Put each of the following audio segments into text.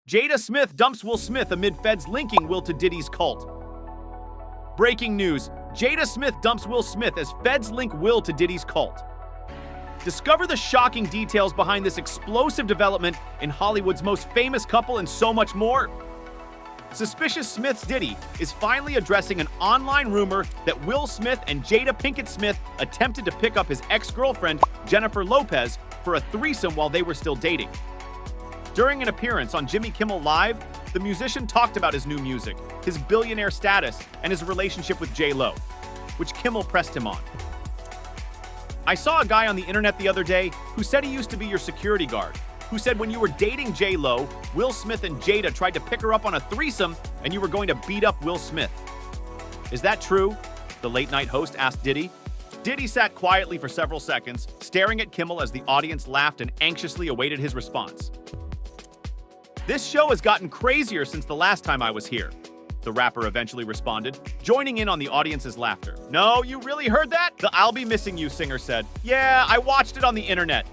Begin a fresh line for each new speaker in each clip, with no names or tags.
Jada Smith dumps Will Smith amid feds linking Will to Diddy's cult. Breaking news: Jada Smith dumps Will Smith as feds link Will to Diddy's cult. Discover the shocking details behind this explosive development in Hollywood's most famous couple and so much more. Suspicious Smith's Diddy is finally addressing an online rumor that Will Smith and Jada Pinkett Smith attempted to pick up his ex-girlfriend, Jennifer Lopez, for a threesome while they were still dating. During an appearance on Jimmy Kimmel Live, the musician talked about his new music, his billionaire status, and his relationship with J.Lo, which Kimmel pressed him on. I saw a guy on the internet the other day who said he used to be your security guard, who said when you were dating J.Lo, Will Smith and Jada tried to pick her up on a threesome and you were going to beat up Will Smith. Is that true? The late-night host asked Diddy. Diddy sat quietly for several seconds, staring at Kimmel as the audience laughed and anxiously awaited his response. "This show has gotten crazier since the last time I was here," the rapper eventually responded, joining in on the audience's laughter. "No, you really heard that?" the "I'll be missing you" singer said. "Yeah, I watched it on the internet."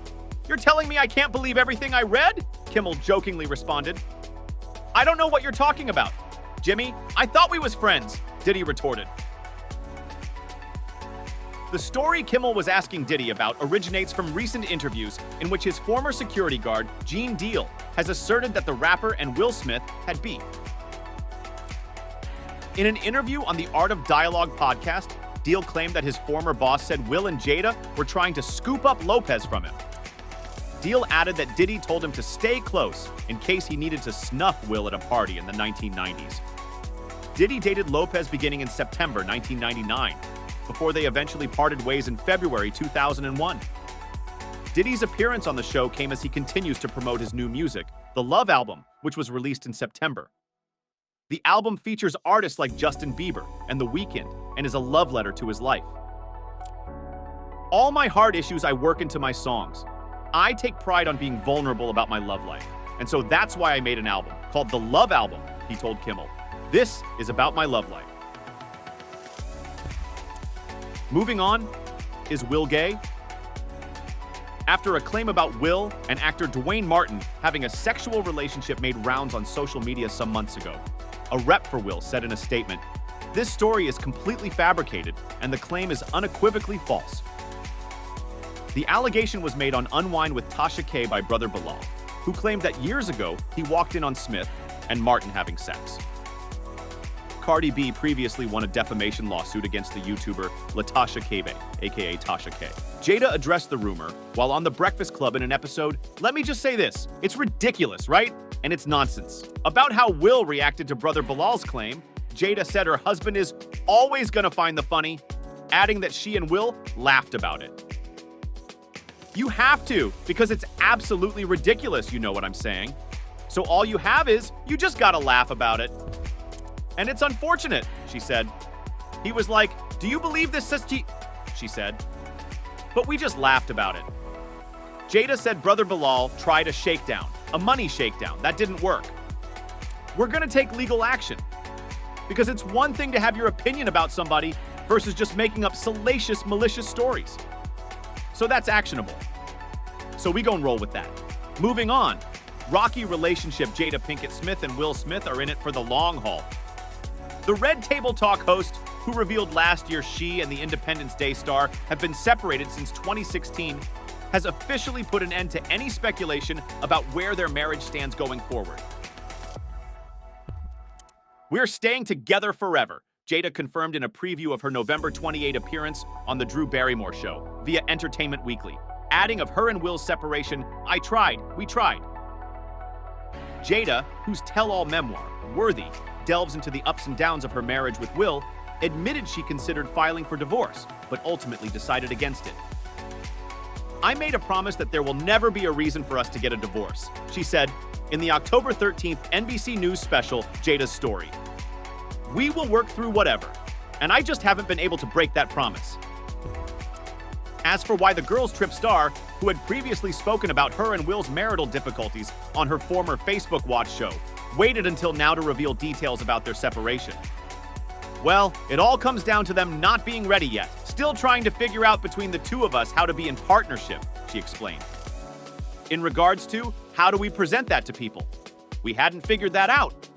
"You're telling me I can't believe everything I read?" Kimmel jokingly responded. "I don't know what you're talking about. Jimmy, I thought we was friends," Diddy retorted. The story Kimmel was asking Diddy about originates from recent interviews in which his former security guard, Gene Deal, has asserted that the rapper and Will Smith had beef. In an interview on the Art of Dialogue podcast, Deal claimed that his former boss said Will and Jada were trying to scoop up Lopez from him. Deal added that Diddy told him to stay close in case he needed to snuff Will at a party in the 1990s. Diddy dated Lopez beginning in September 1999, before they eventually parted ways in February 2001. Diddy's appearance on the show came as he continues to promote his new music, The Love Album, which was released in September. The album features artists like Justin Bieber and The Weeknd and is a love letter to his life. "All my hard issues I work into my songs. I take pride on being vulnerable about my love life, and so that's why I made an album called The Love Album," he told Kimmel. "This is about my love life." Moving on, is Will gay? After a claim about Will and actor Dwayne Martin having a sexual relationship made rounds on social media some months ago, a rep for Will said in a statement, "This story is completely fabricated and the claim is unequivocally false." The allegation was made on Unwind with Tasha K by Brother Bilal, who claimed that years ago he walked in on Smith and Martin having sex. Cardi B previously won a defamation lawsuit against the YouTuber Latasha Kebe, aka Tasha K. Jada addressed the rumor while on The Breakfast Club in an episode, "Let me just say this, it's ridiculous, right? And it's nonsense." About how Will reacted to Brother Bilal's claim, Jada said her husband is always gonna find the funny, adding that she and Will laughed about it. "You have to, because it's absolutely ridiculous, you know what I'm saying. So all you have is, you just gotta laugh about it. And it's unfortunate," she said. "He was like, 'Do you believe this, she said. "But we just laughed about it." Jada said Brother Bilal tried a shakedown, a money shakedown. That didn't work. "We're gonna take legal action. Because it's one thing to have your opinion about somebody versus just making up salacious, malicious stories. So that's actionable. So we gon' roll with that." Moving on, rocky relationship Jada Pinkett Smith and Will Smith are in it for the long haul. The Red Table Talk host, who revealed last year she and the Independence Day star have been separated since 2016, has officially put an end to any speculation about where their marriage stands going forward. "We're staying together forever," Jada confirmed in a preview of her November 28 appearance on The Drew Barrymore Show via Entertainment Weekly, adding of her and Will's separation, we tried. Jada, whose tell-all memoir, Worthy, delves into the ups and downs of her marriage with Will, admitted she considered filing for divorce, but ultimately decided against it. "I made a promise that there will never be a reason for us to get a divorce," she said in the October 13th NBC News special, Jada's Story. "We will work through whatever, and I just haven't been able to break that promise." As for why the Girls Trip star, who had previously spoken about her and Will's marital difficulties on her former Facebook Watch show, waited until now to reveal details about their separation. "Well, it all comes down to them not being ready yet. Still trying to figure out between the two of us how to be in partnership," she explained. "In regards to how do we present that to people? We hadn't figured that out.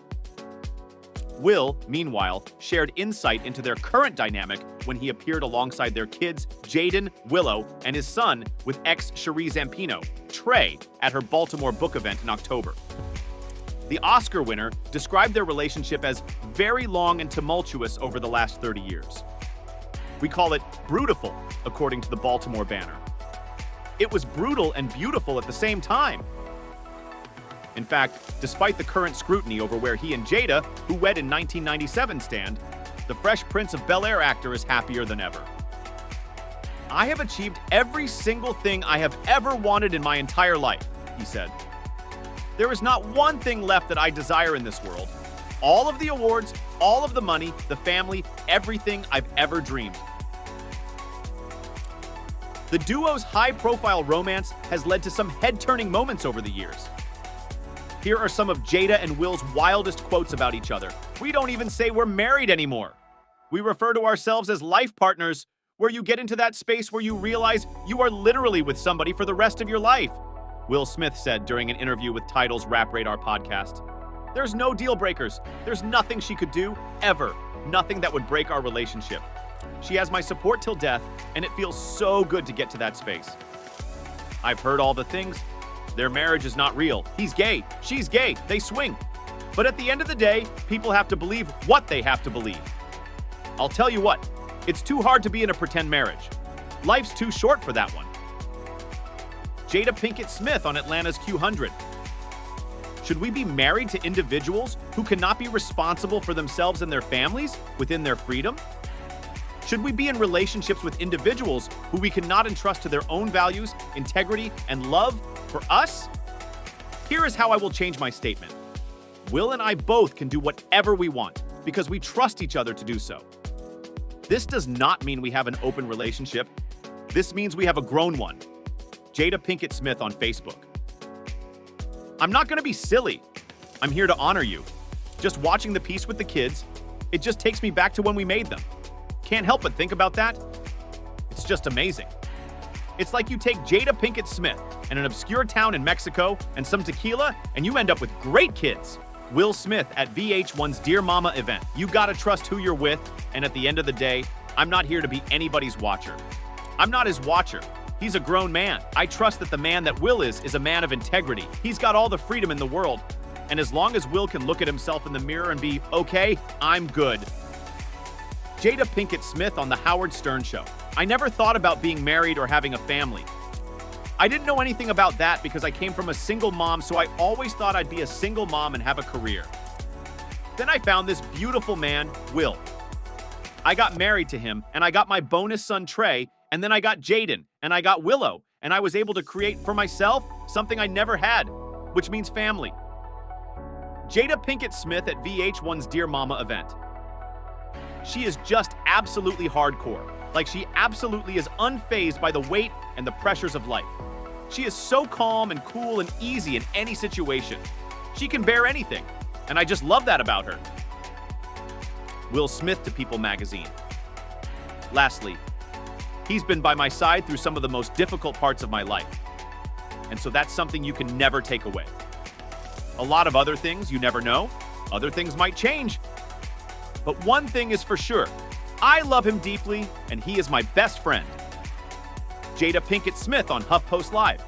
Will, meanwhile, shared insight into their current dynamic when he appeared alongside their kids, Jaden, Willow, and his son with ex-Cherie Zampino, Trey, at her Baltimore book event in October. The Oscar winner described their relationship as very long and tumultuous over the last 30 years. We call it brutiful, according to the Baltimore Banner. It was brutal and beautiful at the same time. In fact, despite the current scrutiny over where he and Jada, who wed in 1997, stand, the Fresh Prince of Bel-Air actor is happier than ever. "I have achieved every single thing I have ever wanted in my entire life," he said. "There is not one thing left that I desire in this world. All of the awards, all of the money, the family, everything I've ever dreamed." The duo's high-profile romance has led to some head-turning moments over the years. Here are some of Jada and Will's wildest quotes about each other. "We don't even say we're married anymore. We refer to ourselves as life partners, where you get into that space where you realize you are literally with somebody for the rest of your life," Will Smith said during an interview with Tidal's Rap Radar podcast. "There's no deal breakers. There's nothing she could do, ever. Nothing that would break our relationship. She has my support till death, and it feels so good to get to that space. I've heard all the things. Their marriage is not real. He's gay. She's gay. They swing. But at the end of the day, people have to believe what they have to believe. I'll tell you what, it's too hard to be in a pretend marriage. Life's too short for that one." Jada Pinkett Smith on Atlanta's Q100. "Should we be married to individuals who cannot be responsible for themselves and their families within their freedom? Should we be in relationships with individuals who we cannot entrust to their own values, integrity, and love for us? Here is how I will change my statement. Will and I both can do whatever we want because we trust each other to do so. This does not mean we have an open relationship. This means we have a grown one." Jada Pinkett Smith on Facebook. "I'm not going to be silly. I'm here to honor you. Just watching the piece with the kids, it just takes me back to when we made them. Can't help but think about that. It's just amazing. It's like you take Jada Pinkett Smith and an obscure town in Mexico and some tequila, and you end up with great kids." Will Smith at VH1's Dear Mama event. "You gotta trust who you're with, and at the end of the day, I'm not here to be anybody's watcher. I'm not his watcher. He's a grown man. I trust that the man that Will is a man of integrity. He's got all the freedom in the world. And as long as Will can look at himself in the mirror and be, okay, I'm good." Jada Pinkett Smith on The Howard Stern Show. "I never thought about being married or having a family. I didn't know anything about that because I came from a single mom, so I always thought I'd be a single mom and have a career. Then I found this beautiful man, Will. I got married to him, and I got my bonus son, Trey, and then I got Jaden, and I got Willow, and I was able to create for myself something I never had, which means family." Jada Pinkett Smith at VH1's Dear Mama event. "She is just absolutely hardcore. Like she absolutely is unfazed by the weight and the pressures of life. She is so calm and cool and easy in any situation. She can bear anything, and I just love that about her." Will Smith to People magazine. "Lastly, he's been by my side through some of the most difficult parts of my life. And so that's something you can never take away. A lot of other things you never know. Other things might change. But one thing is for sure. I love him deeply, and he is my best friend." Jada Pinkett Smith on HuffPost Live.